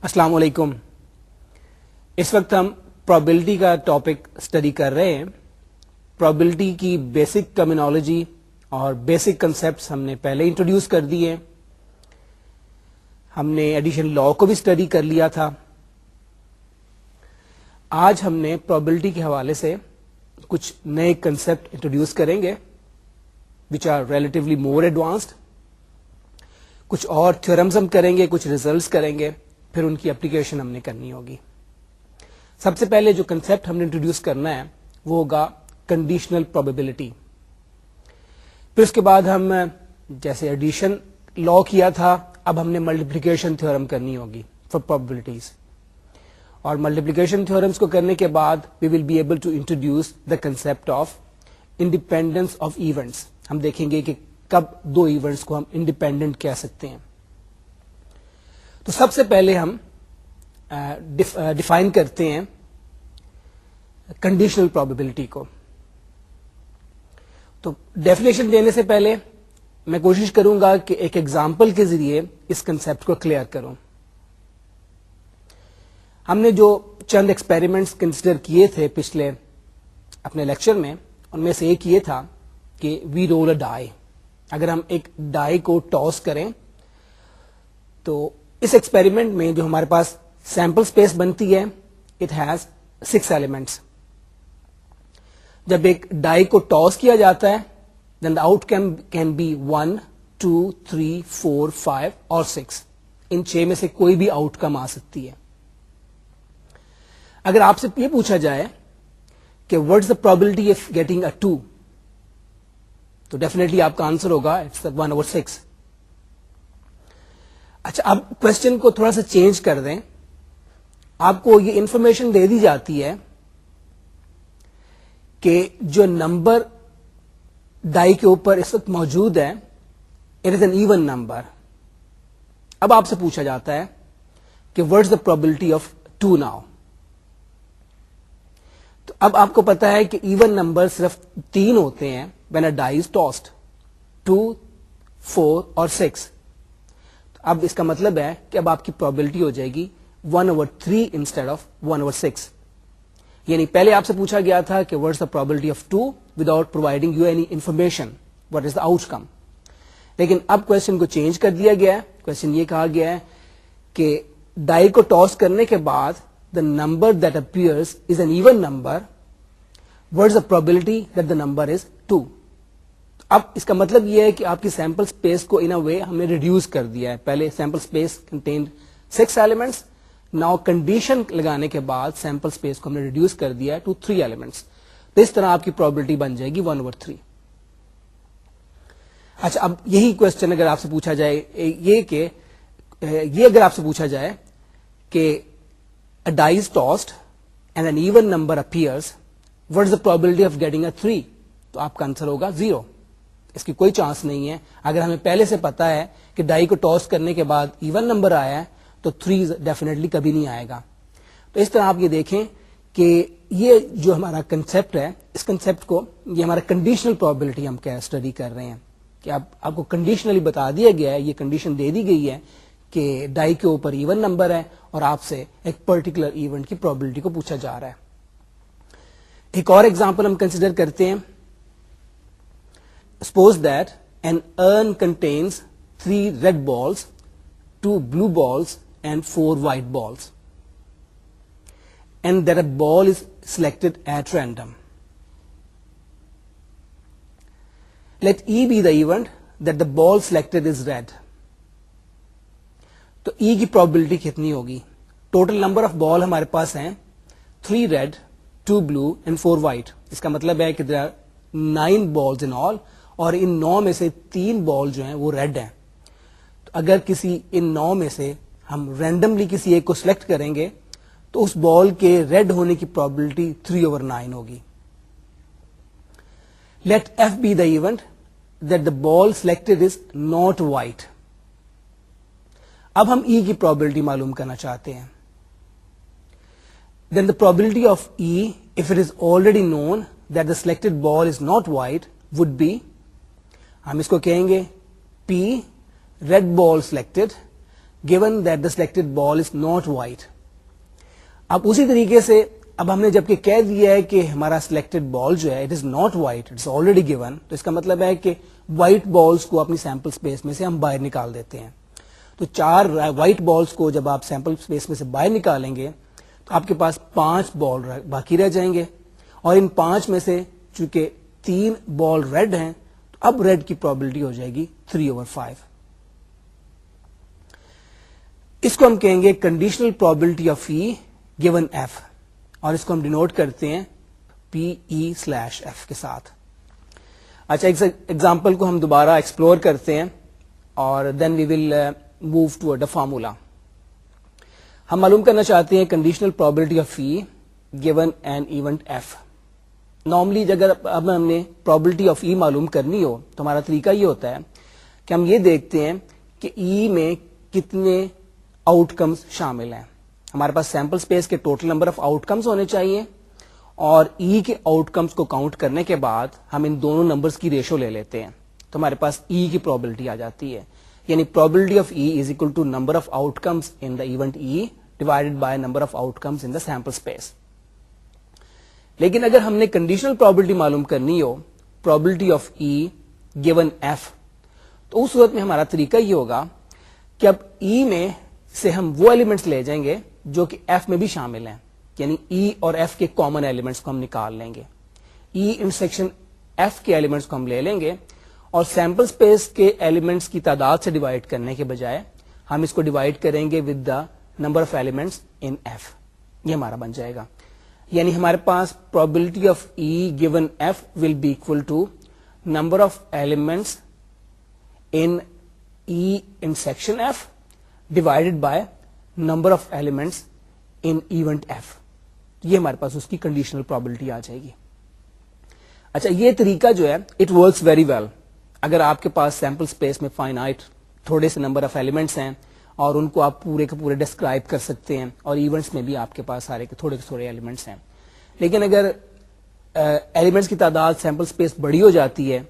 السلام علیکم. اس وقت ہم پرابلٹی کا ٹاپک اسٹڈی کر رہے ہیں. پرابلٹی کی بیسک ٹرمینالوجی اور بیسک کنسیپٹس ہم نے پہلے انٹروڈیوس کر دیے. ہم نے ایڈیشن لا کو بھی اسٹڈی کر لیا تھا. آج ہم نے پرابلٹی کے حوالے سے کچھ نئے کنسیپٹ انٹروڈیوس کریں گے which are relatively more advanced. کچھ اور تھیورمز ہم کریں گے, کچھ ریزلٹس کریں گے, پھر ان کی اپلیکیشن ہم نے کرنی ہوگی. سب سے پہلے جو کنسیپٹ ہم نے انٹروڈیوس کرنا ہے وہ ہوگا کنڈیشنل پروبیبلٹی. پھر اس کے بعد ہم جیسے ایڈیشن لا کیا تھا, اب ہم نے ملٹیپلیکیشن تھیورم کرنی ہوگی فار پروبیبلٹیز. اور ملٹیپلیکیشن تھیورمز کو کرنے کے بعد we will be able to introduce the concept of independence of events. ہم دیکھیں گے کہ کب دو ایونٹس کو ہم انڈیپینڈنٹ کہہ سکتے ہیں. تو سب سے پہلے ہم ڈیفائن کرتے ہیں کنڈیشنل پروبیبلٹی کو. تو ڈیفینیشن دینے سے پہلے میں کوشش کروں گا کہ ایک ایگزامپل کے ذریعے اس کنسیپٹ کو کلیئر کروں. ہم نے جو چند ایکسپیریمنٹس کنسیڈر کیے تھے پچھلے اپنے لیکچر میں, ان میں سے ایک یہ تھا کہ وی رول اے ڈائی. اگر ہم ایک ڈائی کو ٹاس کریں تو اس ایکسپیریمنٹ میں جو ہمارے پاس سیمپل اسپیس بنتی ہے اٹ ہیز 6 ایلیمنٹس. جب ایک ڈائی کو ٹاس کیا جاتا ہے دین دا آؤٹ کین بی 1 2 3 4 5 اور 6. ان 6 میں سے کوئی بھی آؤٹ کم آ سکتی ہے. اگر آپ سے یہ پوچھا جائے کہ what is the probability of getting a 2, تو ڈیفینیٹلی آپ کا آنسر ہوگا اٹس 1/6. اچھا, اب کوشچن کو تھوڑا سا چینج کر دیں. آپ کو یہ انفارمیشن دے دی جاتی ہے کہ جو نمبر ڈائی کے اوپر اس وقت موجود ہے it is an even number. اب آپ سے پوچھا جاتا ہے کہ what is the probability of 2 now. تو اب آپ کو پتا ہے کہ ایون نمبر صرف 3 ہوتے ہیں when a die is tossed, 2 4 اور 6. اب اس کا مطلب ہے کہ اب آپ کی پروبیبلٹی ہو جائے گی 1/3 انسٹیڈ آف 1/6. یعنی پہلے آپ سے پوچھا گیا تھا کہ what is the probability of 2 without providing you any information what is the out کم. لیکن اب کوشچن کو چینج کر دیا گیا ہے. کوشچن یہ کہا گیا ہے کہ ڈائی کو ٹاس کرنے کے بعد the number that appears is an even number, what is the probability that the number is 2. اب اس کا مطلب یہ ہے کہ آپ کی سیمپل اسپیس کو ان اے وے ہم نے ریڈیوس کر دیا ہے. پہلے sample space contained 6 elements, now condition لگانے کے بعد سیمپل اسپیس کو ہم نے ریڈیوس کر دیا ہے ٹو 3 ایلیمنٹس. تو اس طرح آپ کی پروبیبلٹی بن جائے گی 1/3. اچھا, اب یہی کوشچن اگر آپ سے پوچھا جائے یہ اگر آپ سے پوچھا جائے کہ a die is tossed and an even number appears, what is the probability of getting a 3, تو آپ کا آنسر ہوگا 0. اس کی کوئی چانس نہیں ہے. اگر ہمیں پہلے سے پتا ہے کہ ڈائی کو ٹاس کرنے کے بعد ایون نمبر آیا ہے تو 3 ڈیفینیٹلی کبھی نہیں آئے گا. تو اس طرح آپ یہ دیکھیں کہ یہ جو ہمارا کنسیپٹ ہے, اس کنسیپٹ کو یہ ہمارا کنڈیشنل پروبیبلٹی ہم کیا اسٹڈی کر رہے ہیں کہ آپ کو کنڈیشنلی بتا دیا گیا ہے, یہ کنڈیشن دے دی گئی ہے کہ ڈائی کے اوپر ایون نمبر ہے اور آپ سے ایک پرٹیکولر ایونٹ کی پروبیبلٹی کو پوچھا جا رہا ہے. ایک اور ایگزامپل ہم کنسیڈر کرتے ہیں. Suppose that an urn contains 3 red balls, 2 blue balls and 4 white balls, and that a ball is selected at random. Let E be the event that the ball selected is red. تو E کی probability کتنی ہوگی؟ Total number of ball ہمارے پاس ہیں 3 red, 2 blue and 4 white. اس کا مطلب ہے کہ there are 9 balls in all, اور ان 9 میں سے 3 بال جو ہیں وہ ریڈ ہیں. تو اگر کسی ان 9 میں سے ہم رینڈملی کسی ایک کو سلیکٹ کریں گے تو اس بال کے ریڈ ہونے کی پروبیبلٹی 3/9 ہوگی. Let F be the event that the ball selected is not white. اب ہم ای کی پروبیبلٹی معلوم کرنا چاہتے ہیں. Then the probability of E if it is already known that the selected ball is not white would be, ہم اس کو کہیں گے P red ball selected given that the selected ball is not white. اب اسی طریقے سے اب ہم نے جبکہ کہہ دیا ہے کہ ہمارا سلیکٹڈ بال جو ہے it is not white, it is already given, تو اس کا مطلب ہے کہ وائٹ بالس کو اپنی سیمپل اسپیس میں سے ہم باہر نکال دیتے ہیں. تو 4 وائٹ بالس کو جب آپ سیمپل اسپیس میں سے باہر نکالیں گے تو آپ کے پاس 5 بال باقی رہ جائیں گے, اور ان 5 میں سے چونکہ 3 بال ریڈ ہیں تو اب ریڈ کی پرابلٹی ہو جائے گی 3/5. اس کو ہم کہیں گے conditional probability of E given F, اور اس کو ہم ڈینوٹ کرتے ہیں PE/F کے ساتھ. اچھا, ایگزامپل کو ہم دوبارہ ایکسپلور کرتے ہیں اور then we will move to the formula. ہم معلوم کرنا چاہتے ہیں conditional probability of E given an event F. Normally اگر اب ہم نے پرابلٹی آف ای معلوم کرنی ہو تو ہمارا طریقہ یہ ہوتا ہے کہ ہم یہ دیکھتے ہیں کہ ای میں کتنے آؤٹ کمز شامل ہیں. ہمارے پاس سیمپل اسپیس کے total number of out comes ہونے چاہیے, اور ای کے آؤٹ کمز کو کاؤنٹ کرنے کے بعد ہم ان دونوں نمبرز کی ریشو لے لیتے ہیں تو ہمارے پاس ای کی پرابلٹی آ جاتی ہے. یعنی probability of E is equal to number of outcomes in the event E divided by number of outcomes in the sample space. لیکن اگر ہم نے کنڈیشنل پرابلٹی معلوم کرنی ہو, probability of E given F, تو اس صورت میں ہمارا طریقہ یہ ہوگا کہ اب ای میں سے ہم وہ ایلیمنٹس لے جائیں گے جو کہ ایف میں بھی شامل ہیں, یعنی ای اور ایف کے کامن ایلیمنٹس کو ہم نکال لیں گے. ای انٹرسیکشن ایف کے ایلیمنٹس کو ہم لے لیں گے, اور سیمپل اسپیس کے ایلیمنٹس کی تعداد سے ڈیوائڈ کرنے کے بجائے ہم اس کو ڈیوائڈ کریں گے with the number of elements in F. یہ ہمارا بن جائے گا. یعنی ہمارے پاس probability of E given F will be equal to number of elements in E intersection F divided by number of elements in event F. یہ ہمارے پاس اس کی کنڈیشنل پرابلٹی آ جائے گی. اچھا, یہ طریقہ جو ہے اٹ ورکس ویری ویل اگر آپ کے پاس سیمپل اسپیس میں فائنائٹ تھوڑے سے نمبر آف ایلیمنٹس ہیں اور ان کو آپ پورے کے پورے ڈسکرائب کر سکتے ہیں, اور ایونٹس میں بھی آپ کے پاس سارے تھوڑے تھوڑے ایلیمنٹس ہیں. لیکن اگر ایلیمنٹس کی تعداد سیمپل اسپیس بڑی ہو جاتی ہے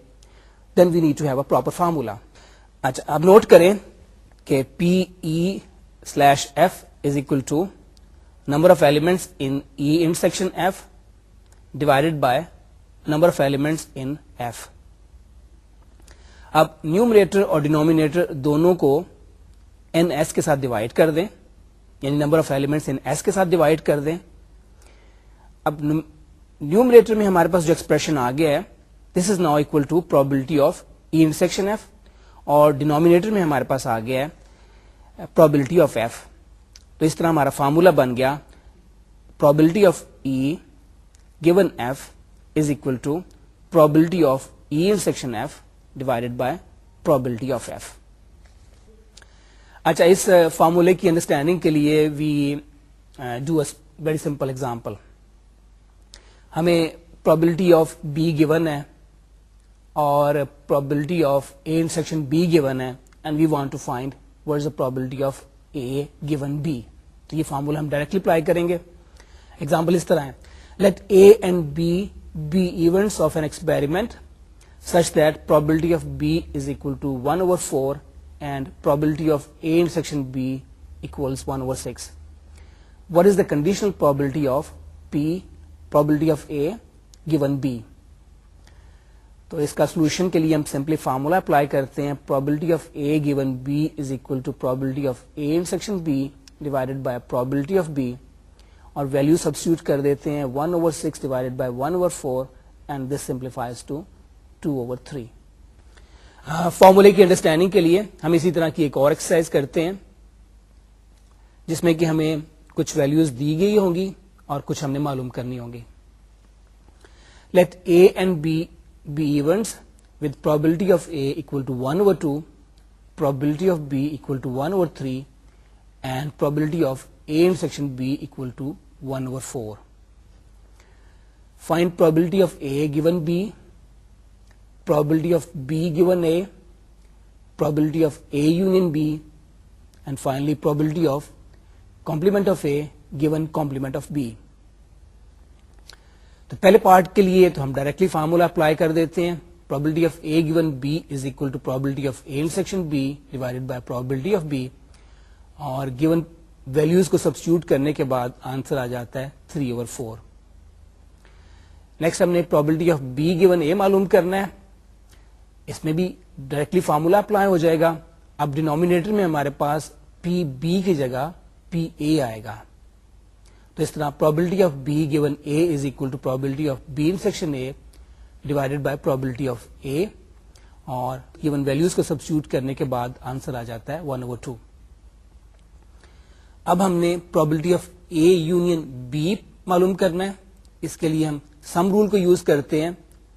then we need to have a proper formula. اچھا, اب نوٹ کریں کہ PE/F is equal to number of elements in E intersection F divided by number of elements in F. اب نیومریٹر اور ڈینومینیٹر دونوں کو NS کے ساتھ ڈیوائڈ کر دیں, یعنی number of elements in S کے ساتھ ڈیوائڈ کر دیں. اب نیومریٹر میں ہمارے پاس جو ایکسپریشن آ گیا ہے this is now equal to probability of E intersection F, اور ڈینومینیٹر میں ہمارے پاس آ گیا ہے پرابلٹی آف F. تو اس طرح ہمارا فارمولا بن گیا probability of E given F is equal to probability of E intersection F divided by probability of F. اچھا, اس فارمولے کی انڈرسٹینڈنگ کے لیے we do a very simple example. ہمیں پرابلٹی آف B گیون ہے اور probability of A intersection B given ہے, and we want to find what is the probability of A given B. تو یہ فارمولا ہم directly apply کریں گے. Example اس طرح ہے, let A and B be events of an experiment such that probability of B is equal to 1/4 and probability of A intersection B equals 1/6. What is the conditional probability of P, probability of A given B? تو اس کا solution کے لیے ہم simply formula apply کرتے ہیں probability of A given B is equal to probability of A intersection B divided by probability of B, اور value substitute کر دیتے ہیں 1/6 divided by 1/4 and this simplifies to 2/3. فارمولے کی انڈرسٹینڈنگ کے لیے ہم اسی طرح کی ایک اور ایکسرسائز کرتے ہیں جس میں کہ ہمیں کچھ ویلوز دی گئی ہوں گی اور کچھ ہم نے معلوم کرنی ہوں گی. Let A and B be events with probability of A equal to 1/2, probability of B equal to 1/3 and probability of A intersection B equal to 1/4. Find probability of A given B, probability of B given A, probability of A union B, and finally probability of complement of A given complement of B. تو پہلے part کے لیے تو ہم directly formula apply کر دیتے ہیں probability of A given B is equal to probability of A intersection B divided by probability of B, اور گیون ویلیوز کو سبسٹیوٹ کرنے کے بعد آنسر آ جاتا ہے 3/4. نیکسٹ ہم نے پروبلٹی آف بی گیون اے معلوم کرنا ہے. اس میں بھی ڈائریکٹلی فارمولا اپلائی ہو جائے گا. اب ڈینومینیٹر میں ہمارے پاس پی بی کی جگہ پی اے آئے گا. تو اس طرح probability of B given A is equal to probability of B intersection A divided by probability of A, اور گیون ویلیوز کو سبسٹیوٹ کرنے کے بعد آنسر آ جاتا ہے 1/2. اب ہم نے probability of A union be معلوم کرنا ہے. اس کے لیے ہم سم رول کو یوز کرتے ہیں.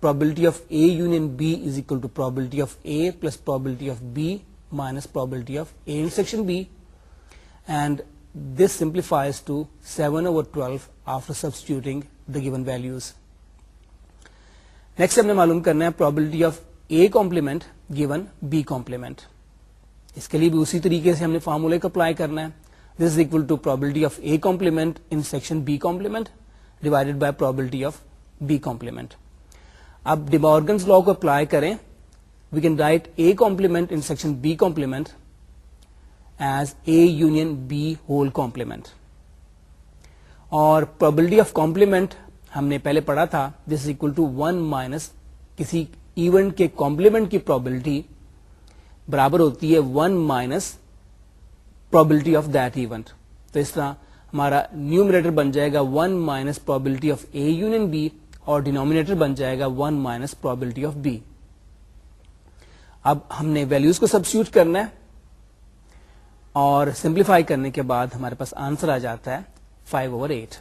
Probability of A union B is equal to probability of A plus probability of B minus probability of A intersection B, and this simplifies to 7/12 after substituting the given values. Next ہم نے معلوم کرنا ہے probability of A complement given B complement. اس کے لیے بھی اسی طریقے سے ہم نے فارمولے کو اپلائی کرنا ہے. This is equal to probability of A complement in section B complement divided by probability of B complement. اب ڈی مورگنز لا کو اپلائی کریں. We can write A complement in section B complement as A union B whole complement. اور probability of complement ہم نے پہلے پڑھا تھا, this is equal to 1 minus کسی ایونٹ کے complement کی probability برابر ہوتی ہے 1 minus probability of that event. تو اس طرح ہمارا numerator بن جائے گا 1 minus probability of A union B اور denominator بن جائے گا 1 minus probability of B. اب ہم نے ویلیوز کو سبسٹیوٹ کرنا ہے اور سمپلیفائی کرنے کے بعد ہمارے پاس آنسر آ جاتا ہے 5/8.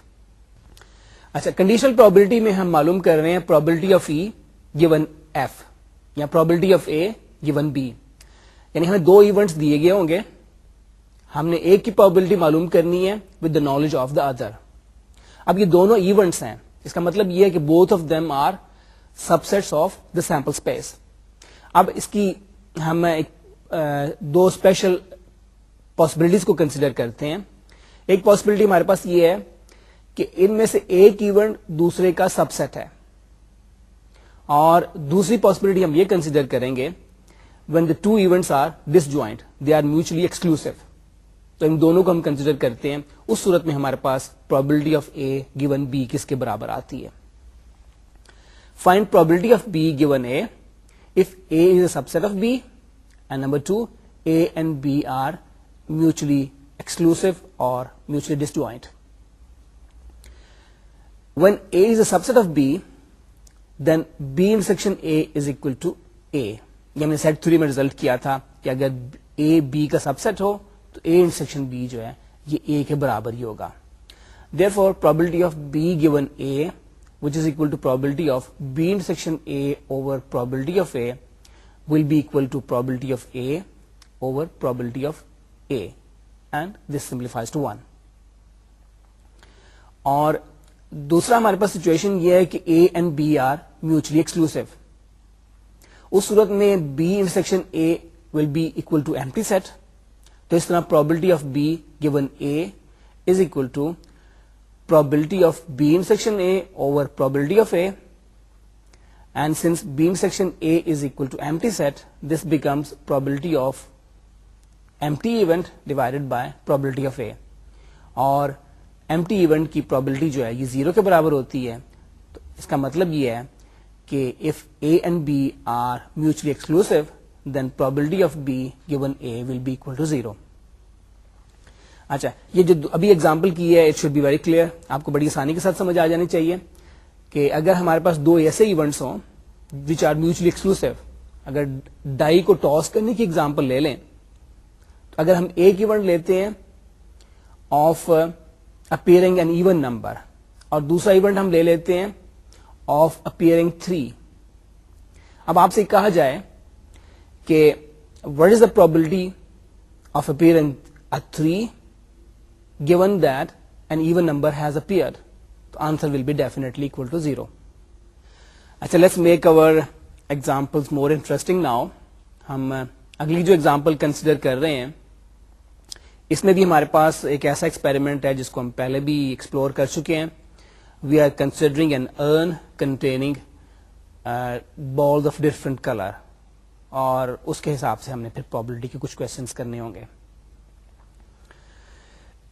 اچھا, کنڈیشنل پروبلٹی میں ہم معلوم کر رہے ہیں probability of E given F یا probability of A given B. یعنی ہمیں دو ایونٹس دیے گئے ہوں گے, ہم نے ایک کی پروبلٹی معلوم کرنی ہے with the knowledge of the other. اب یہ دونوں ایونٹس ہیں, اس کا مطلب یہ ہے کہ both of them are subsets of the sample space. اب اس کی ہم دو اسپیشل پاسبلٹیز کو کنسیڈر کرتے ہیں. ایک پاسبلٹی ہمارے پاس یہ ہے کہ ان میں سے ایک ایونٹ دوسرے کا سب سیٹ ہے, اور دوسری پاسبلٹی ہم یہ کنسیڈر کریں گے when the two events are disjoint, they are mutually exclusive. تو ان دونوں کو ہم کنسیڈر کرتے ہیں. اس صورت میں ہمارے پاس probability of A given B کس کے برابر آتی ہے. Find probability of B given A if A is a subset of B, and number 2, A and B are mutually exclusive or mutually disjoint. When A is a subset of B, then B intersection A is equal to A. یہ ہم نے set 3 میں result کیا تھا کہ اگر A B کا سب set ہو تو A intersection B جو ہے یہ A کے برابر ہی ہوگا. Therefore, probability of B given A, which is equal to probability of B intersection A over probability of A, will be equal to probability of A over probability of A, and this simplifies to 1. اور دوسرا ہمارے پاس situation یہ ہے کہ A and B are mutually exclusive. اس صورت میں B intersection A will be equal to empty set. تو اس طرح probability of B given A is equal to probability of B intersection A over probability of A, and since B intersection A is equal to empty set, this becomes probability of empty event divided by probability of A. اور empty event کی probability جو ہے یہ 0 کے برابر ہوتی ہے. تو اس کا مطلب یہ ہے کہ if A and B are mutually exclusive, then probability of B given A will be equal to 0. اچھا, یہ جو ابھی ایگزامپل کی ہے, it should be very clear, آپ کو بڑی آسانی کے ساتھ سمجھ آ جانی چاہیے کہ اگر ہمارے پاس دو ایسے ایونٹس ہوں وچ آر میوچلی ایکسکلوسیو, اگر ڈائی کو ٹاس کرنے کی ایگزامپل لے لیں, تو اگر ہم ایک ایونٹ لیتے ہیں of appearing an even number اور دوسرا ایونٹ ہم لے لیتے ہیں آف اپیئرنگ 3. اب آپ سے کہا جائے کہ what is the probability of appearing 3 given that an even number has appeared, the answer will be definitely equal to 0. اچھا, let's make our examples more interesting now. ہم اگلی جو ایگزامپل کنسیڈر کر رہے ہیں اس میں بھی ہمارے پاس ایک ایسا ایکسپیریمنٹ ہے جس کو ہم پہلے بھی ایکسپلور کر چکے ہیں. We are considering an urn containing balls of different color, اور اس کے حساب سے ہم نے پھر probability کے کچھ questions کرنے ہوں گے.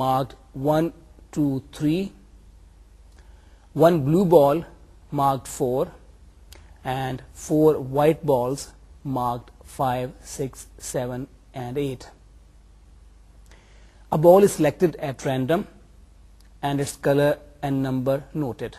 marked 1, 2, 3, 1 blue ball marked 4, and 4 white balls marked 5, 6, 7, and 8. A ball is selected at random and its color and number noted.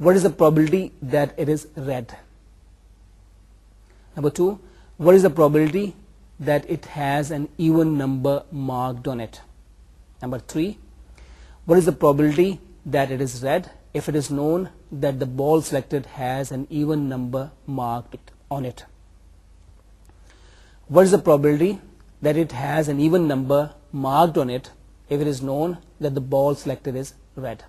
What is the probability that it is red? Number 2, what is the probability that it has an even number marked on it? Number 3, what is the probability that it is red if it is known that the ball selected has an even number marked on it? What is the probability that it has an even number marked on it if it is known that the ball selected is red?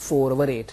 4/8.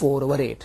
4/8.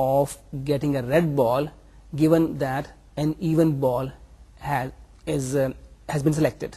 of getting a red ball given that an even ball has been selected.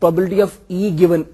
probability of E given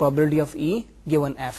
probability of E given F.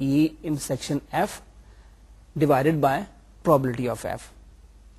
E in section F divided by probability of F.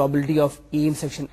probability of E in section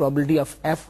probability of F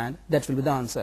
and that will be the answer.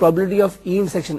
probability of E intersection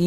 E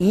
E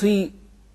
3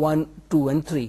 1, 2 and 3.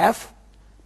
F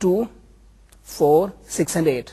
2, 4, 6 and 8.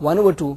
1/2.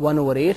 1/8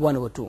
1/2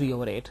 3/8.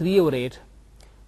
3/8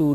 2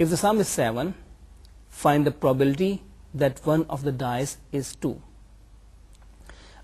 If the sum is 7, find the probability that one of the dice is 2.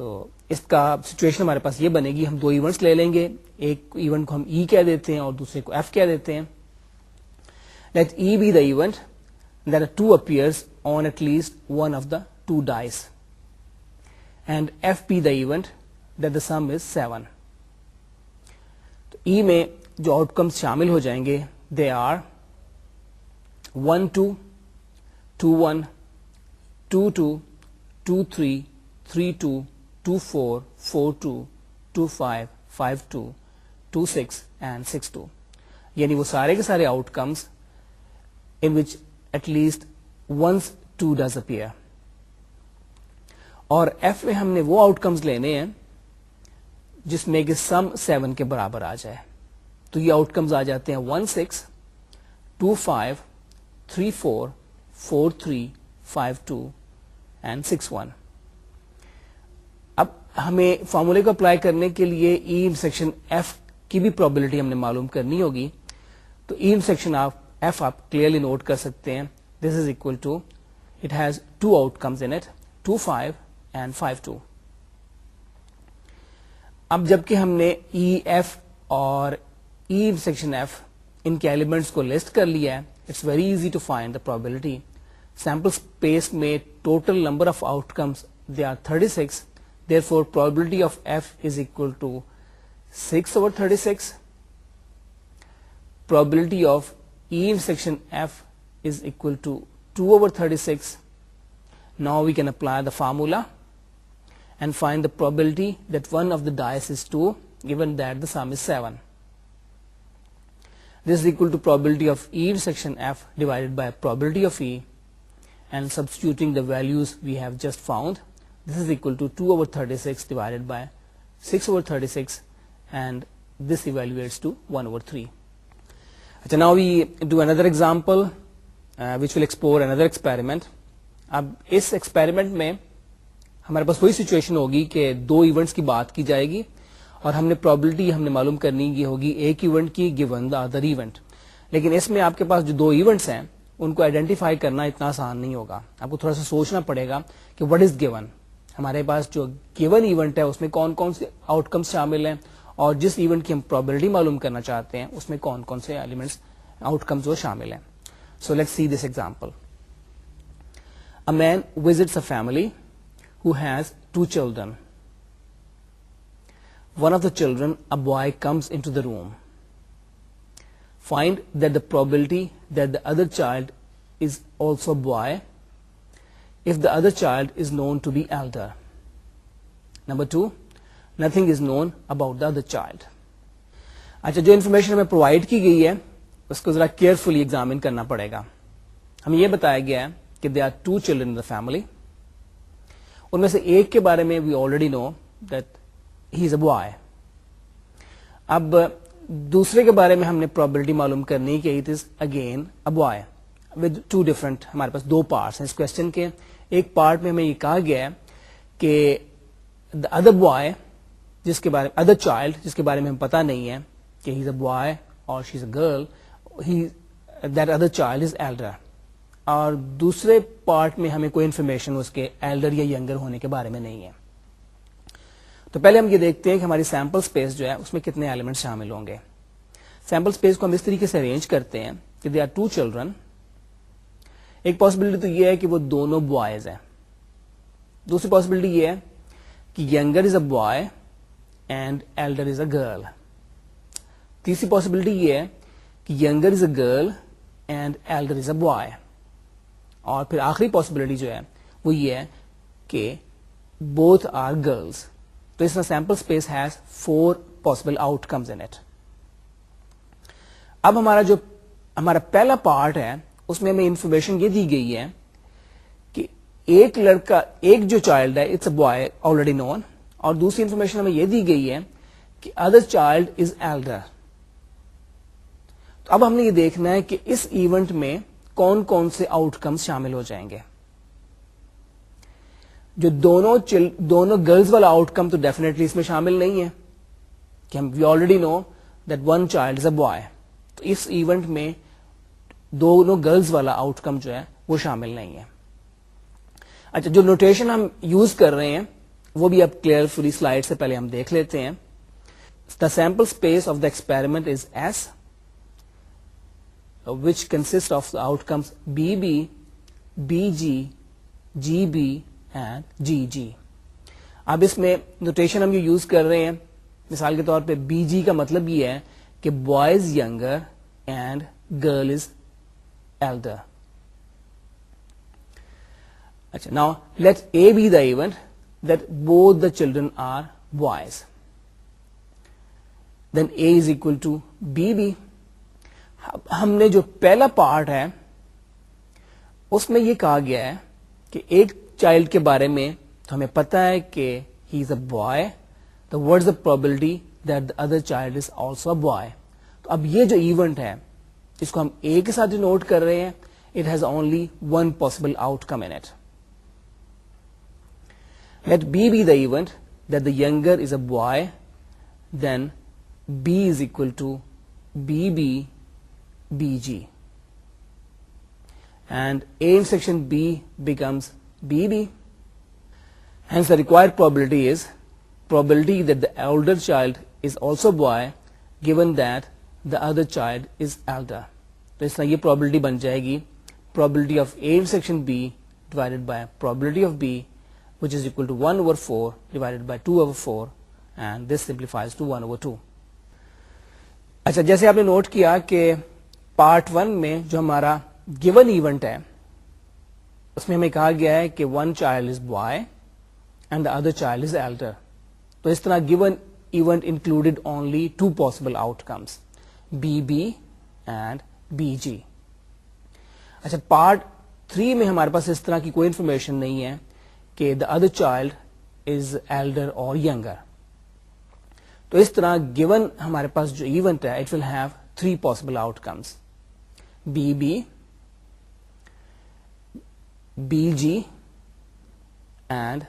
تو اس کا situation ہمارے پاس یہ بنے گی, ہم دو events لے لیں گے, ایک ایونٹ کو ہم ای کہہ دیتے ہیں اور دوسرے کو ایف کہہ دیتے ہیں. Let E be the event that a 2 appears on at least one of the 2 dice, and F be the event that the sum is 7. تو E میں جو آؤٹ کمس شامل ہو جائیں گے they are 1-2, 2-1, 2-2, 2-3, 3-2, 2-4, 4-2, 2-5, 5-2, 2-6 and 6-2. یعنی وہ سارے کے سارے out comes in which at least once 2 does appear. اور ایف میں ہم نے وہ آؤٹ کمز لینے ہیں جس میں کہ سم 7 کے برابر آ جائے. تو یہ آؤٹ کمز آ جاتے ہیں 1-6, 2-5, 3-4, 4-3, 5-2 and 6-1. اب ہمیں فارمولے کو اپلائی کرنے کے لیے ای انٹرسیکشن ایف کی بھی پروبیبلٹی ہم نے معلوم کرنی ہوگی. تو ای انٹرسیکشن آف ایف آپ کلیئرلی نوٹ کر سکتے ہیں. This is equal to, it has 2 outcomes in it, 2-5 and 5-2. اب جبکہ ہم نے ای ایف اور ای انٹرسیکشن ایف ان کے ایلیمنٹس کو لسٹ کر لیا ہے, it's very easy to find the probability. Sample space میں total number of outcomes they are 36, therefore probability of F is equal to 6/36. Probability of E intersection F is equal to 2/36. Now we can apply the formula and find the probability that one of the dice is 2, given that the sum is 7. This is equal to probability of E intersection F divided by probability of E, and substituting the values we have just found, this is equal to 2/36 divided by 6/36, and this evaluates to 1/3. Now we do another example which will explore another experiment. اب اس experiment میں ہمارے پاس وہی situation ہوگی کہ دو events کی بات کی جائے گی اور ہم نے پروبیبلٹی ہم نے معلوم کرنی کی ہوگی ایک ایونٹ کی گیون دا ادر ایونٹ. لیکن اس میں آپ کے پاس جو دو ایونٹس ہیں ان کو آئیڈینٹیفائی کرنا اتنا آسان نہیں ہوگا. آپ کو تھوڑا سا سوچنا پڑے گا کہ وٹ از گیون. ہمارے پاس جو گیون ایونٹ ہے اس میں کون کون سے آؤٹ کمس شامل ہیں اور جس ایونٹ کی ہم پروبیبلٹی معلوم کرنا چاہتے ہیں اس میں کون کون سے ایلیمنٹس آؤٹ کمز وہ شامل ہیں. So let's see this example. A man visits a family who has 2 children. One of the children, a boy, comes into the room. Find that the probability that the other child is also a boy if the other child is known to be elder. Number 2, nothing is known about the other child. اچھا, جو information ہمیں provide کی گئی ہے اس کو ذرا carefully examine کرنا پڑے گا. ہمیں یہ بتایا گیا ہے کہ they are 2 children in the family. ان میں سے ایک کے بارے میں we already know that he is a boy. اب دوسرے کے بارے میں ہم نے پروبیبلٹی معلوم کرنی کہ it is again a boy with 2 different. ہمارے پاس 2 پارٹس ہیں اس کوشچن کے. ایک پارٹ میں ہمیں یہ کہا گیا ہے کہ دا ادر بوائے جس کے بارے میں ادر چائلڈ جس کے بارے میں ہم پتا نہیں ہے کہ ہی از اے بوائے اور she is a girl, that other child is elder. اور دوسرے پارٹ میں ہمیں کوئی انفارمیشن اس کے ایلڈر یا ینگر ہونے کے بارے میں نہیں ہے. تو پہلے ہم یہ دیکھتے ہیں کہ ہماری سیمپل اسپیس جو ہے اس میں کتنے ایلیمنٹ شامل ہوں گے. سیمپل اسپیس کو ہم اس طریقے سے ارینج کرتے ہیں کہ دے آر 2 چلڈرن. ایک پاسبلٹی تو یہ ہے کہ وہ دونوں بوائز ہیں. دوسری پاسبلٹی یہ ہے کہ younger is a boy and elder is a girl. تیسری پاسبلٹی یہ ہے کہ younger is a girl and elder is a boy. اور پھر آخری پاسبلٹی جو ہے وہ یہ ہے کہ بوتھ آر گرلز. تو اس میں sample space has 4 possible out comes in it. اب ہمارا پہلا پارٹ ہے اس میں ہمیں انفارمیشن یہ دی گئی ہے کہ ایک لڑکا ایک جو چائلڈ ہے it's a boy already known, اور دوسری انفارمیشن ہمیں یہ دی گئی ہے کہ ادر چائلڈ از ایلڈر. تو اب ہم نے یہ دیکھنا ہے کہ اس ایونٹ میں کون کون سے آؤٹ کمز شامل ہو جائیں گے. جو دونوں گرلز والا آؤٹ کم تو ڈیفینیٹلی اس میں شامل نہیں ہے کہ ہم we already know that 1 child is a boy. تو اس ایونٹ میں دونوں گرلز والا آؤٹ کم جو ہے وہ شامل نہیں ہے. اچھا, جو نوٹیشن ہم یوز کر رہے ہیں وہ بھی اب کلیئرفلی سلائڈ سے پہلے ہم دیکھ لیتے ہیں. دا sample space of the experiment is S which consists of the outcomes BB, BG, GB and GG. اب اس میں نوٹیشن ہم یہ یوز کر رہے ہیں مثال کے طور پہ BG کا مطلب یہ ہے کہ boys younger and girl is elder. اچھا now let A be the event that both the children are boys. Then A is equal to BB. ہم نے جو پہلا پارٹ ہے اس میں یہ کہا گیا ہے کہ ایک چائلڈ کے بارے میں تو ہمیں پتا ہے کہ he is a boy. What is the probability that the other child is also a boy. تو اب یہ جو ایونٹ ہے اس کو ہم اے کے ساتھ جو نوٹ کر رہے ہیں it has only one possible outcome in it. Let B be the event that the یگر is a boy. Then B is equal to B B BG and A intersection B becomes BB. Hence the required probability is probability that the elder child is also boy given that the other child is elder. تو اس طرح یہ probability بن جائے گی probability of A intersection B divided by probability of B which is equal to 1/4 divided by 2/4 and this simplifies to 1/2. اچھا جیسے آپ نے نوٹ کیا کہ پارٹ 1 میں جو ہمارا گیون ایونٹ ہے اس میں ہمیں کہا گیا ہے کہ one child is boy and the other child is elder. تو اس طرح given event included only 2 possible out comes be be and B G. اچھا پارٹ 3 میں ہمارے پاس اس طرح کی کوئی انفارمیشن نہیں ہے کہ دا ادر چائلڈ از ایلڈر اور ینگر. تو اس طرح گیون ہمارے پاس جو ایونٹ ہے it will have 3 possible outcomes BB, BG and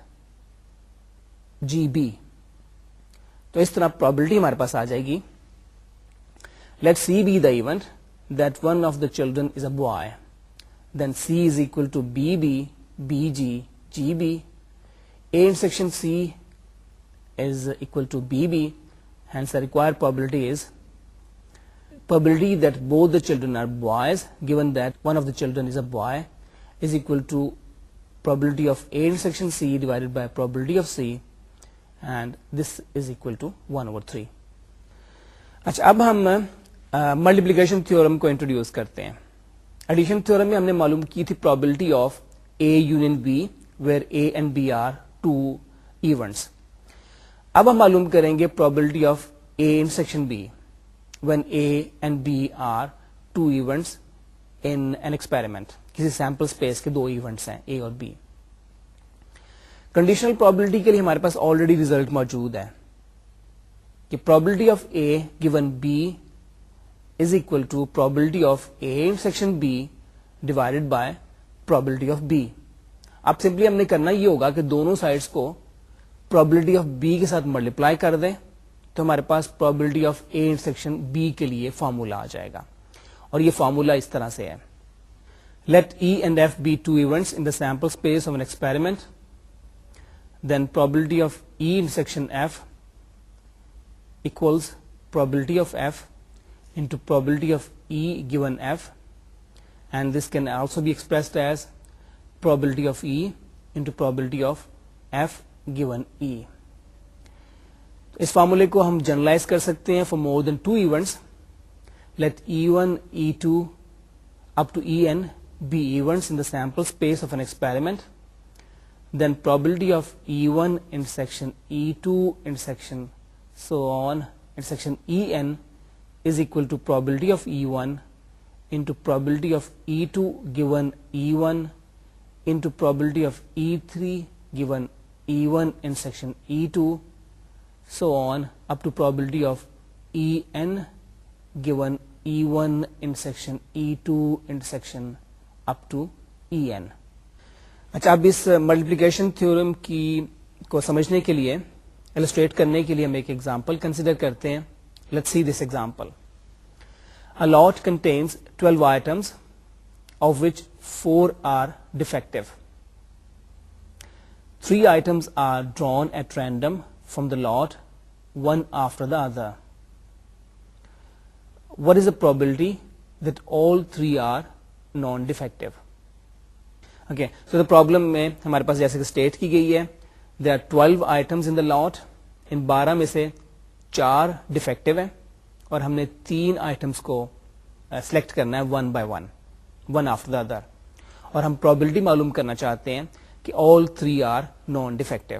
GB. تو اس طرح probability ہمارے پاس آ جائے گی. Let C be the event that one of the children is a boy. Then C is equal to BB, BG, GB. A intersection C is equal to BB. Hence the required probability is probability that both the children are boys given that one of the children is a boy is equal to probability of A intersection C divided by probability of C and this is equal to 1/3. اچھا اب ہم multiplication theorem کو introduce کرتے ہیں. Edition theorem میں ہم نے معلوم کی تھی probability of A union B where A and B are 2 events. اب ہم معلوم کریں گے probability of A intersection B when A and B are 2 events in an experiment. کسی سیمپل اسپیس کے 2 ایونٹس ہیں A اور B. کنڈیشنل پرابلٹی کے لیے ہمارے پاس آلریڈی ریزلٹ موجود ہے کہ probability of A given B is equal to probability of A intersection B divided by probability of B. اب سمپلی ہم نے کرنا یہ ہوگا کہ دونوں سائڈس کو probability of B کے ساتھ ملٹیپلائی کر دیں تو ہمارے پاس probability of A intersection B کے لیے فارمولا آ جائے گا اور یہ فارمولا اس طرح سے ہے. Let E and F be 2 events in the sample space of an experiment. Then probability of E intersection F equals probability of F into probability of E given F, and this can also be expressed as probability of E into probability of F given E. اس فارمولے کو ہم generalise کر سکتے ہیں for more than 2 events. Let E1, E2 up to En be events in the sample space of an experiment. Then probability of E1 intersection E2 intersection so on intersection En is equal to probability of E1 into probability of E2 given E1 into probability of E3 given E1 intersection E2 so on up to probability of En given E1 intersection E2 intersection up to En. اچھا اب اس multiplication theorem کی کو سمجھنے کے لیے illustrate کرنے کے لیے ہم ایک ایگزامپل کنسیڈر کرتے ہیں. Let's see this example. A lot contains 12 items of which 4 are defective. 3 items are drawn at random from the lot, one after the other. What is the probability that all 3 are non-defective? Okay, so the problem میں ہمارے پاس جیسے کہ state کی گئی ہے there are 12 items in the lot. ان 12 میں سے 4 de facto ہیں اور ہم نے 3 آئٹمس کو سلیکٹ کرنا ہے one by one after the other, اور ہم پرابلٹی معلوم کرنا چاہتے ہیں کہ all 3 are non defective.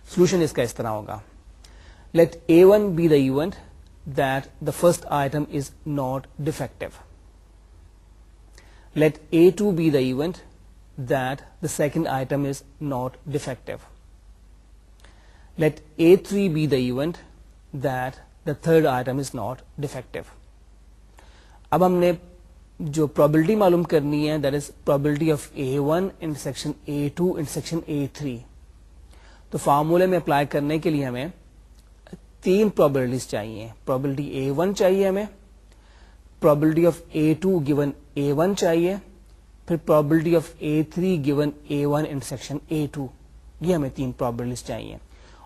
Solution اس کا اس طرح ہوگا, let A1 be the event that the first item is not defective. Let A2 be the event that the second item is not defective. Let A3 be the event that the third item is not defective. اب ہم نے جو probability معلوم کرنی ہے that is probability of A1 intersection A2 intersection A3. تو فارمولے میں اپلائی کرنے کے لیے ہمیں 3 probabilities چاہیے. probability A1 چاہیے ہمیں, probability of A2 given A1 چاہیے, پھر probability of A3 given A1 intersection A2. یہ ہمیں 3 probabilities چاہیے,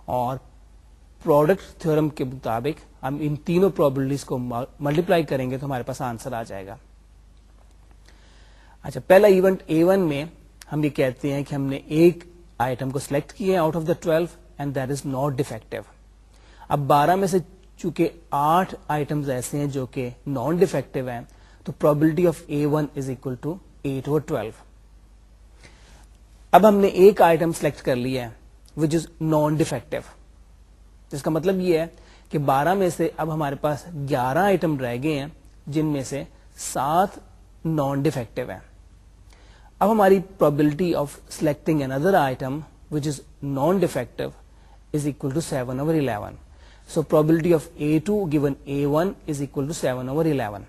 اور پروڈکٹ تھیورم کے مطابق ہم ان تینوں probabilities کو ملٹیپلائی کریں گے تو ہمارے پاس آنسر آ جائے گا. اچھا, پہلا ایونٹ A1 میں ہم یہ کہتے ہیں کہ ہم نے ایک آئٹم کو سلیکٹ کیا ہے out of the 12 and that is not de facto. اب 12 میں سے چونکہ 8 آئٹمز ایسے ہیں جو کہ نان ڈیفیکٹو ہیں, تو probability of A1 is equal to 8/12. اب ہم نے ایک آئٹم سلیکٹ کر لیا ہے which is نان ڈیفیکٹو, جس کا مطلب یہ ہے کہ 12 میں سے اب ہمارے پاس 11 آئٹم رہ گئے ہیں جن میں سے 7 نان ڈیفیکٹو ہیں. اب ہماری probability of selecting another item which is non defective is equal to 7/11. So probability of A2 given A1 is equal to 7/11.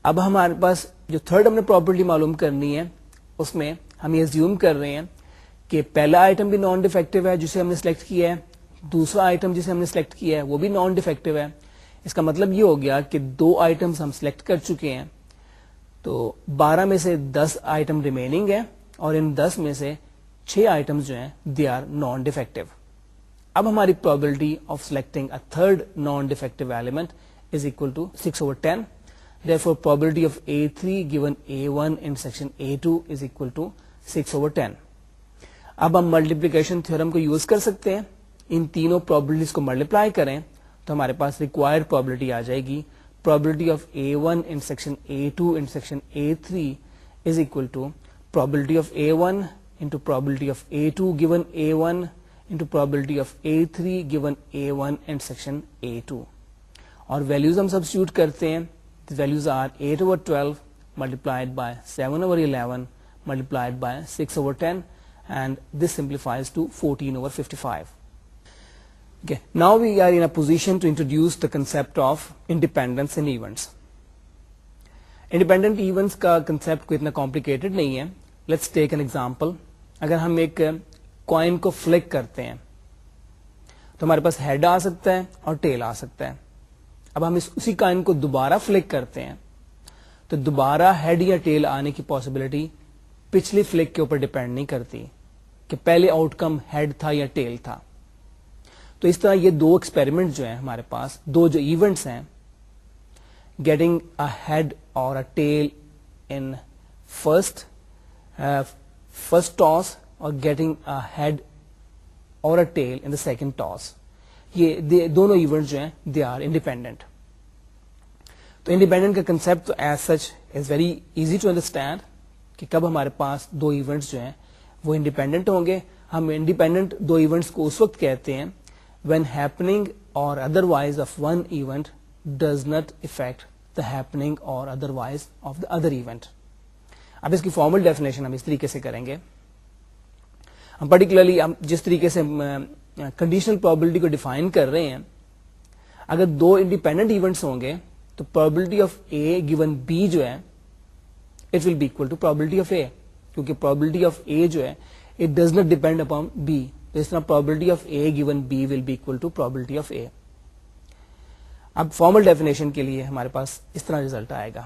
اب ہمارے پاس جو تھرڈ ہم نے پراپرٹی معلوم کرنی ہے اس میں ہم یہ زیوم کر رہے ہیں کہ پہلا آئٹم بھی نان ڈیفیکٹو ہے جسے ہم نے سلیکٹ کیا ہے, دوسرا آئٹم جسے ہم نے سلیکٹ کیا ہے وہ بھی نان ڈیفیکٹو ہے. اس کا مطلب یہ ہو گیا کہ 2 آئٹمس ہم سلیکٹ کر چکے ہیں, تو 12 میں سے 10 آئٹم ریمیننگ ہے, اور ان 10 میں سے 6 آئٹمس جو ہیں دے آر نان ڈیفیکٹو. اب ہماری probability of selecting a third non-defective element is equal to 6/10. Therefore, probability of A3 given A1 intersection A2 is equal to 6/10. اب ہم ملٹیپلیکیشن تھیورم کو یوز کر سکتے ہیں, ان تینوں probabilities کو ملٹیپلائی کریں تو ہمارے پاس ریکوائرڈ probability آ جائے گی. probability of A1 intersection A2 intersection A3 is equal to probability of A1 into probability of A2 given A1 into probability of A3 given A1 intersection A2. اور values ہم substitute کرتے ہیں, the values are 8/12 multiplied by 7/11 multiplied by 6/10, and this simplifies to 14/55. Okay, now we are in a position to introduce the concept of independence in events. Independent events کا concept کوئی اتنا complicated نہیں ہے. Let's take an example. اگر ہم ایک coin کو فلک کرتے ہیں تو ہمارے پاس ہیڈ آ سکتا ہے اور ٹیل آ سکتا ہے. اب ہم اسی کوائن کو دوبارہ فلک کرتے ہیں تو دوبارہ ہیڈ یا ٹیل آنے کی پاسبلٹی پچھلی فلک کے اوپر ڈیپینڈ نہیں کرتی کہ پہلے آؤٹ کم ہیڈ تھا یا ٹیل تھا. تو اس طرح یہ 2 ایکسپیریمنٹ جو ہیں ہمارے پاس, 2 جو ایونٹس ہیں, گیٹنگ اے ہیڈ اور a tail in first toss اور گیٹنگ اے ہیڈ اور a tail in the second toss, یہ دونوں ایونٹ جو ہیں دے آر انڈیپینڈنٹ. تو انڈیپینڈنٹ کا کنسپٹ تو as such is very easy to understand کہ کب ہمارے پاس 2 ایونٹس جو ہیں وہ انڈیپینڈنٹ ہوں گے. ہم انڈیپینڈنٹ 2 ایونٹس کو اس وقت کہتے ہیں when happening or otherwise of one event does not affect the happening or otherwise of the other event. اب اس کی فارمل ڈیفینیشن ہم اس طریقے سے کریں گے. ہم پرٹیکولرلی جس طریقے سے کنڈیشنل پرابلٹی کو ڈیفائن کر رہے ہیں, اگر 2 انڈیپینڈنٹ ایونٹس ہوں گے تو probability of A given B جو ہے it will be equal to probability of A, کیونکہ probability of A جو ہے it does not depend upon B. تو اس طرح probability of A given B will be equal to probability of A. اب formal definition کے لیے ہمارے پاس اس طرح ریزلٹ آئے گا.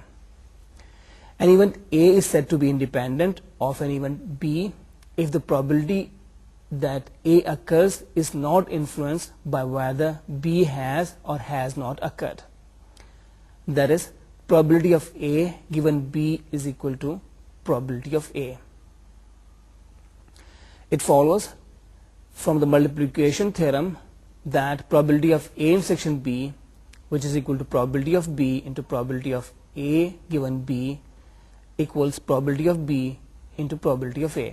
An event A is said to be independent of an event B if the probability that A occurs is not influenced by whether B has or has not occurred. That is, probability of A given B is equal to probability of A. It follows from the multiplication theorem that probability of A intersection B, which is equal to probability of B into probability of A given B, equals probability of B into probability of A.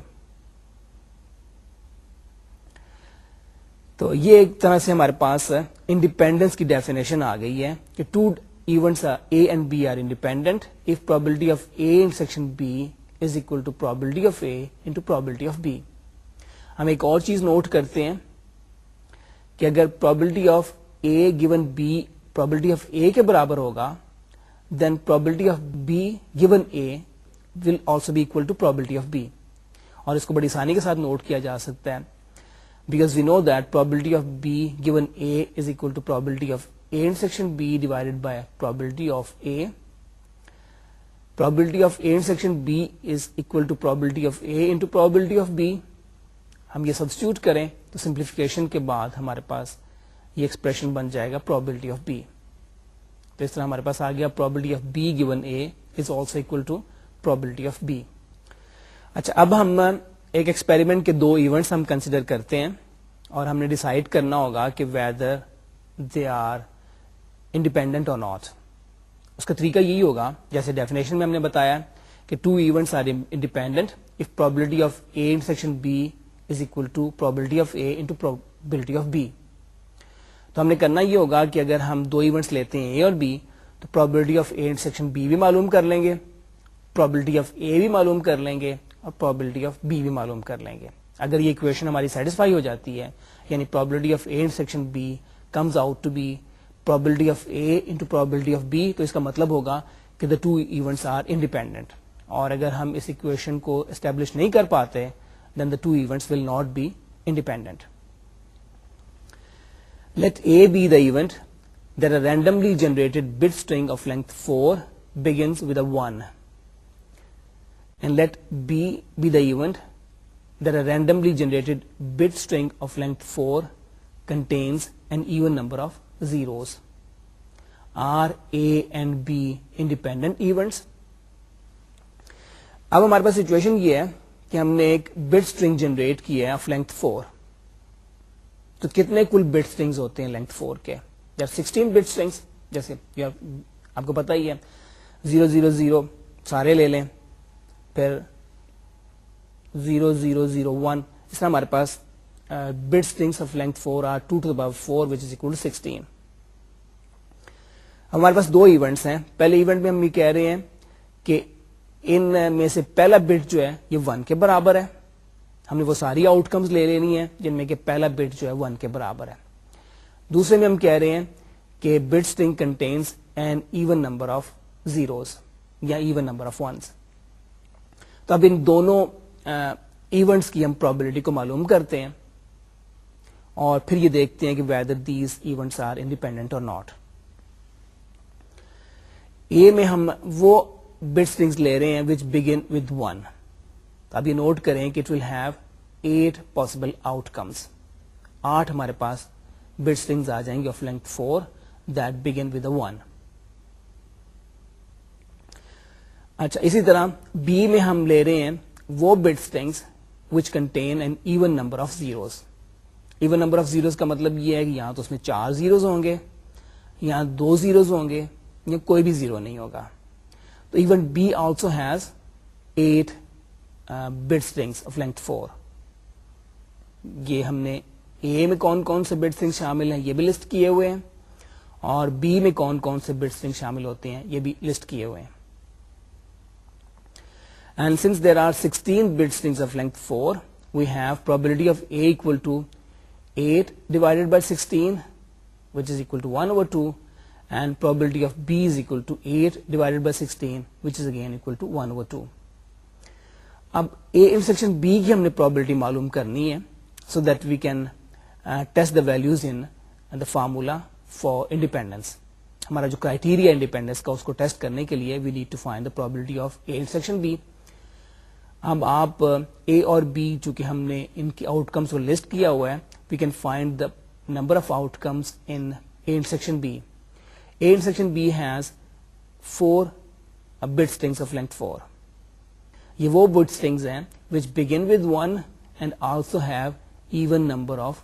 تو یہ ایک طرح سے ہمارے پاس independence کی definition آ گئی ہے کہ two events A and B are independent if probability of A intersection B is equal to probability of A into probability of B. ہم ایک اور چیز نوٹ کرتے ہیں کہ اگر probability of A given B probability of A کے برابر ہوگا then probability of B given A will also be equal to probability of B. اور اس کو بڑی آسانی کے ساتھ نوٹ کیا جا سکتا ہے because we know that probability of B given A is equal to probability of A intersection B divided by probability of A. Probability of A intersection B is equal to probability of A into probability of B. ہم یہ substitute کریں تو simplification کے بعد ہمارے پاس یہ expression بن جائے گا probability of B. تو اس طرح ہمارے پاس آ گیا probability of B given A is also equal to probability of B. اچھا, اب ہم ایک ایکسپیریمنٹ کے دو ایونٹس ہم کنسیڈر کرتے ہیں اور ہم نے ڈیسائیڈ کرنا ہوگا کہ ویدر دے آر انڈیپینڈنٹ اور ناٹ. اس کا طریقہ یہی ہوگا جیسے ڈیفینیشن میں ہم نے بتایا کہ two events are independent if probability of A intersection B is equal to probability of A into probability of B. تو ہم نے کرنا یہ ہوگا کہ اگر ہم دو ایونٹس لیتے ہیں اے اور بی تو probability of A intersection be بھی معلوم کر لیں گے, پرابلٹی آف اے بھی معلوم کر لیں گے اور پرابلٹی آف بی بھی معلوم کر لیں گے. اگر یہ اکویشن ہماری سیٹسفائی ہو جاتی ہے یعنی probability of A intersection B comes out to be probability of A into probability of B, تو اس کا مطلب ہوگا کہ the two events are independent. اور اگر ہم اس اکویشن کو اسٹیبلش نہیں کر پاتے then the two events will not be independent. Let A B the event that a randomly generated bit string of length 4 begins with a 1, and let B be the event that a randomly generated bit string of length 4 contains an even number of zeros. Are A and B independent events? اب ہمارے پاس situation یہ ہے کہ ہم نے ایک bit string generate کی ہے آف لینتھ 4. تو کتنے کل بٹ اسٹرنگز ہوتے ہیں لینتھ 4 کے؟ 16 بٹ اسٹرنگس, جیسے آپ کو پتا ہی ہے 000 سارے لے لیں, پھر 0001, اس طرح ہمارے پاس bit strings of length 4 are 2 to the power 4 which is equal to 16. ہمارے پاس دو ایونٹس ہیں. پہلے ایونٹ میں ہم یہ کہہ رہے ہیں کہ ان میں سے پہلا بٹ جو ہے یہ 1 کے برابر ہے. ہم نے وہ ساری آؤٹ کمز لے لینی ہے جن میں کہ پہلا بٹ جو ہے 1 کے برابر ہے. دوسرے میں ہم کہہ رہے ہیں کہ bit string contains an even number of zeros یا ایون نمبر آف ونس. تو اب ان دونوں ایونٹس کی ہم پرابلٹی کو معلوم کرتے ہیں اور پھر یہ دیکھتے ہیں کہ whether these events are independent اور ناٹ. اے میں ہم وہ بٹ اسٹرنگز لے رہے ہیں which begin with 1. تو اب یہ نوٹ کریں کہ it will have 8 possible outcomes. 8 ہمارے پاس بٹ اسٹرنگز آ جائیں گے of length 4 that begin with a 1. اچھا, اسی طرح بی میں ہم لے رہے ہیں وہ but strings which contain an even number of zeros. even number of zeros کا مطلب یہ ہے کہ یہاں تو اس میں 4 زیروز ہوں گے, یہاں 2 زیروز ہوں گے, یا کوئی بھی زیرو نہیں ہوگا. تو event B also has 8 bit strings of length 4. یہ ہم نے اے میں کون کون سے بٹ اسٹرنگ شامل ہیں یہ بھی لسٹ کیے ہوئے ہیں, اور بی میں کون کون سے بٹ اسٹرنگ شامل ہوتے ہیں یہ بھی لسٹ کیے ہوئے ہیں. And since there are 16 bit strings of length 4, we have probability of A equal to 8 divided by 16, which is equal to 1 over 2, and probability of B is equal to 8 divided by 16, which is again equal to 1 over 2. اب A intersection B کی ہم نے probability معلوم کرنی ہے so that we can test the values in the formula for independence. ہمارا جو criteria independence کا اس کو ٹیسٹ کرنے کے لیے we need to find the probability of A intersection B. اب آپ اے اور بی چونکہ ہم نے ان کی آؤٹ کمس کو لسٹ کیا ہوا ہے, we can find the number of out comes in a intersection be. A intersection be has 4 bit strings of length 4. یہ وہ bit strings ہیں which begin with 1 and also have even number of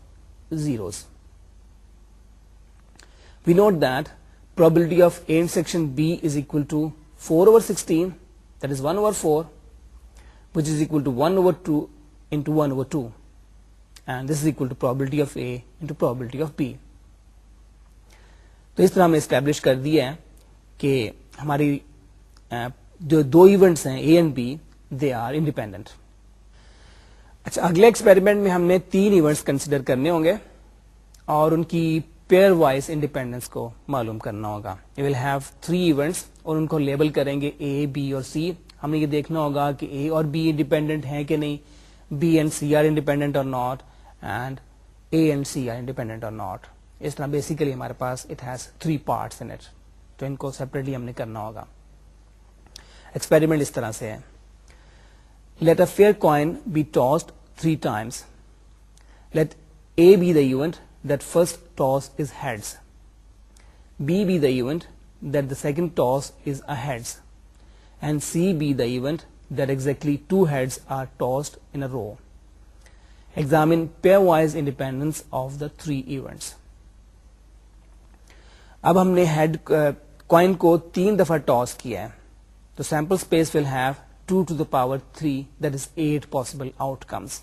zeros. We note that probability of A intersection B is equal to 4/16, that is 1/4, which is equal to 1/2 into 1/2, and this is equal to probability of A into probability of B. تو اس طرح ہم نے establish کر دیا ہے کہ ہماری جو 2 ایونٹس ہیں A and B they are independent. اچھا, اگلے ایکسپیریمنٹ میں ہم نے 3 ایونٹس کنسیڈر کرنے ہوں گے اور ان کی پیئر وائز انڈیپینڈنس کو معلوم کرنا ہوگا. یو ول ہیو 3 ایونٹس اور ان کو لیبل کریں گے اے, بی اور سی. ہم نے یہ دیکھنا ہوگا کہ اے اور بی انڈیپینڈنٹ ہیں کہ نہیں, B and C are independent اور not, and A and C are independent اور ناٹ. اس طرح بیسیکلی ہمارے پاس it has 3 parts in it, تو ان کو سیپریٹلی ہم نے کرنا ہوگا. ایکسپیریمنٹ اس طرح سے ہے. Let a fair coin be tossed 3 times. Let A be the event that first toss is heads. B be the event that the second toss is a heads. And C be the event that exactly 2 heads are tossed in a row. Examine pairwise independence of the 3 events. اب ہم نے head coin کو 3 دفعہ toss کیا ہے, تو sample space will have 2 to the power 3, that is 8 possible outcomes.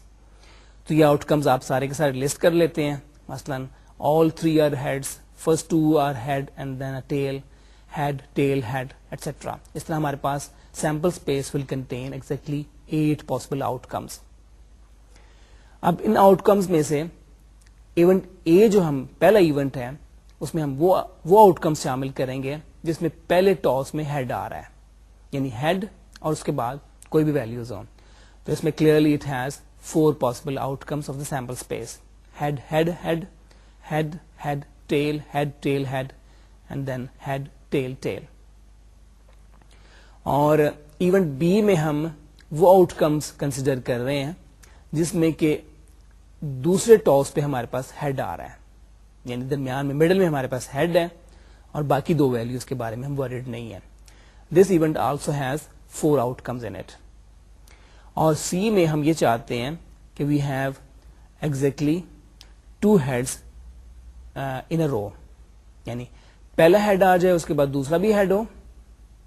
تو یہ آؤٹ کمز آپ سارے کے سارے لسٹ کر لیتے ہیں. مثلا all 3 are heads, first 2 are head and then a tail, head, tail, head, etc. اس طرح ہمارے پاس sample space will contain exactly 8 possible outcomes. اب ان آؤٹ کمز میں سے ایونٹ اے جو ہم پہلا ایونٹ ہے اس میں ہم وہ آؤٹ کم شامل کریں گے جس میں پہلے ٹاس میں ہیڈ آ رہا ہے, یعنی ہیڈ اور اس کے بعد کوئی بھی ویلیوز ہوں. تو اس میں clearly it has 4 possible outcomes of the sample space. Head, head, head, head, head, tail, head, tail, head, and then head, tail, tail. اور ایونٹ بی میں ہم وہ آؤٹ کمس کنسیڈر کر رہے ہیں جس میں کہ دوسرے ٹاس پہ ہمارے پاس ہیڈ آ رہا ہے, یعنی درمیان میں مڈل میں ہمارے پاس ہیڈ ہے اور باقی 2 ویلیوز کے بارے میں ہم ورڈ نہیں ہے. This event also has 4 outcomes in it. اور سی میں ہم یہ چاہتے ہیں کہ we have exactly 2 heads in a row, یعنی پہلا ہیڈ آ جائے اس کے بعد دوسرا بھی ہیڈ ہو,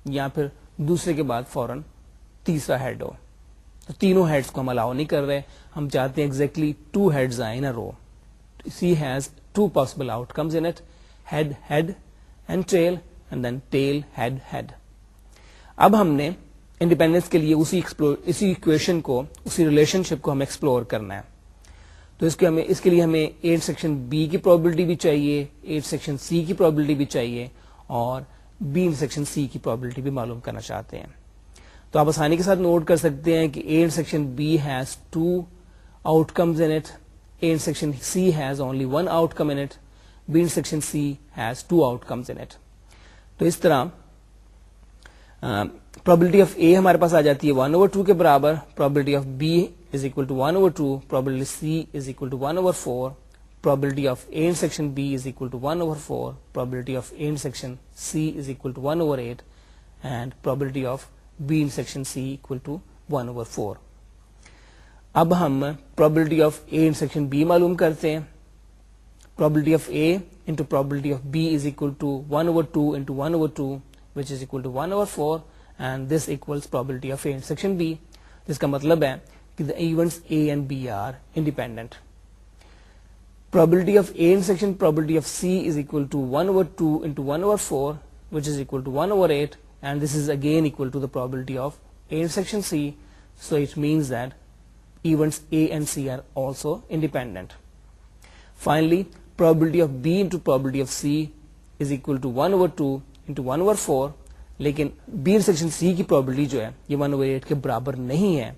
یا پھر دوسرے کے بعد فوراً تیسرا ہیڈ ہو. تو تینوں ہیڈس کو ہم الاؤ نہیں کر رہے, ہم چاہتے ہیں ایگزیکٹلی 2 heads آئے in a row. C has 2 possible outcomes in it, head, head, and tail, and then tail, head, head. اب ہم نے انڈیپینڈنس کے لیے اسی اکویشن کو, اسی ریلیشن شپ کو ہم ایکسپلور کرنا ہے. تو اس کے لیے ہمیں اے انٹرسیکشن بی کی پروبیلٹی بھی چاہیے, اے انٹرسیکشن سی کی پروبیلٹی بھی چاہیے, اور بی انٹرسیکشن سی کی پروبیلٹی بھی معلوم کرنا چاہتے ہیں. تو آپ آسانی کے ساتھ نوٹ کر سکتے ہیں کہ اے intersection be has 2 outcomes in it, A intersection C has only 1 outcome in it, B intersection C has 2 outcomes in it. تو اس طرح probability of A ہمارے پاس آ جاتی ہے 1/2 کے برابر, probability of B is equal to 1/2, probability C is equal to 1/4, probability of A intersection B is equal to 1/4, probability of A intersection C is equal to 1/8, and probability of B intersection C equal to 1/4. اب ہم probability of A intersection B معلوم کرتے ہیں. probability of A into probability of B is equal to 1/2 into 1/2, which is equal to 1/4, and this equals probability of A intersection B. جس کا مطلب ہے کہ the events A and B are independent. probability of A intersection probability of C is equal to 1/2 into 1/4, which is equal to 1/8, and this is again equal to the probability of A intersection C. So it means that events A and C are also independent. Finally, probability of B into probability of C is equal to 1/2 into 1/4, لیکن B intersection C کی probability جو ہے یہ 1/8 کے برابر نہیں ہے.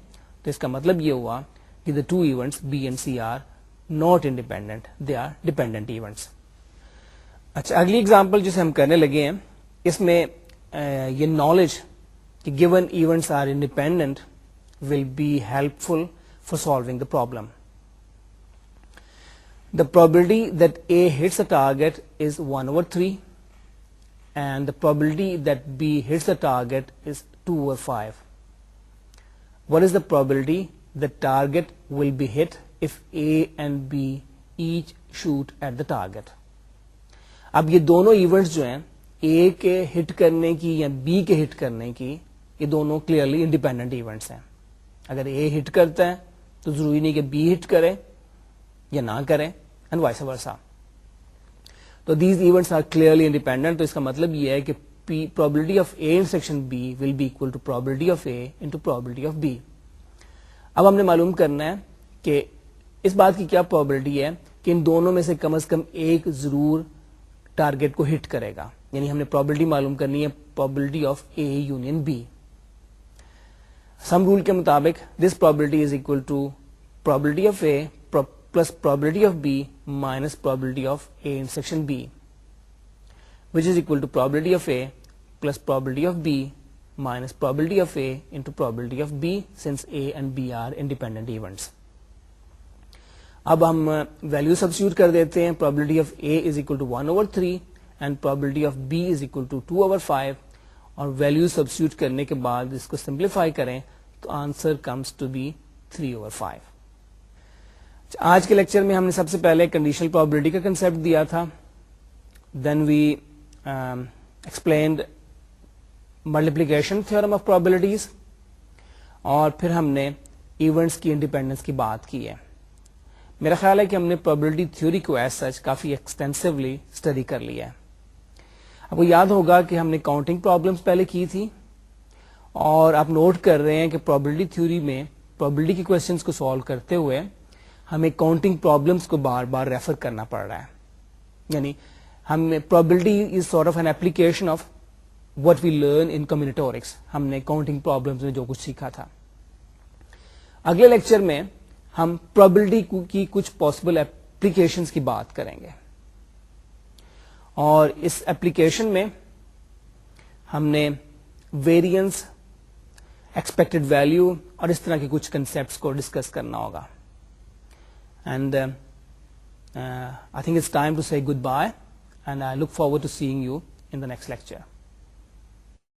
تو اس کا مطلب یہ ہوا کہ the 2 events B and C are not independent, they are dependent events. اچھا, اگلی ایگزامپل جسے ہم کرنے لگے ہیں اس میں یہ نالج کہ given events are independent will be helpful for solving the problem. The probability that A hits the target is 1/3, and the probability that B hits the target is 2/5. What is the probability the target will be hit if A and B each shoot at the target? اب یہ دونوں events جو ہیں اے کے ہٹ کرنے کی یا be کے ہٹ کرنے کی، یہ دونوں کلیئرلی انڈیپینڈنٹ ایونٹس ہیں. اگر اے ہٹ کرتا ہے تو ضروری نہیں کہ بی ہٹ کرے یا نہ کرے، اینڈ وائس ورسا. تو these events are clearly independent. تو اس کا مطلب یہ ہے کہ probability of A intersection B will be equal to probability of A into probability of B. اب ہم نے معلوم کرنا ہے کہ اس بات کی کیا probability ہے کہ ان دونوں میں سے کم از کم ایک ضرور ٹارگیٹ کو ہٹ کرے گا. یعنی ہم نے probability معلوم کرنی ہے probability of A union B. Some rule کے مطابق this probability is equal to probability of A plus probability of B minus probability of A intersection B, which is equal to probability of A plus probability of B minus probability of A into probability of B, since A and B are independent events. اب ہم value substitute کر دیتے ہیں. probability of A is equal to 1/3 and probability of B is equal to 2/5, اور value substitute کرنے کے بعد اس کو سمپلیفائی کریں تو آنسر کمس ٹو بی 3/5. آج کے لیکچر میں ہم نے سب سے پہلے کنڈیشنل probability کا کنسپٹ دیا تھا. Then we explained multiplication theorem of probabilities, اور پھر ہم نے ایونٹس کی انڈیپینڈنس کی بات کی ہے. میرا خیال ہے کہ ہم نے probability تھیوری کو ایز سچ کافی ایکسٹینسولی اسٹڈی کر لیا ہے. آپ کو یاد ہوگا کہ ہم نے کاؤنٹنگ پرابلمس پہلے کی تھی، اور آپ نوٹ کر رہے ہیں کہ probability تھیوری میں probability کے کوشچنس کو سالو کرتے ہوئے ہمیں کاؤنٹنگ پرابلمس کو بار بار ریفر کرنا پڑ رہا ہے. یعنی ہمیں probability is sort of an application of what we learn in combinatorics. ہم نے کاؤنٹنگ پرابلمس میں جو کچھ سیکھا تھا. اگلے لیکچر میں ہم probability کی کچھ پاسبل اپلیکیشنز کی بات کریں گے، اور اس اپلیکیشن میں ہم نے ویریئنس، ایکسپیکٹڈ ویلیو اور اس طرح کے کچھ کنسپٹس کو ڈسکس کرنا ہوگا. And I think it's time to say goodbye, and I look forward to seeing you in the next lecture.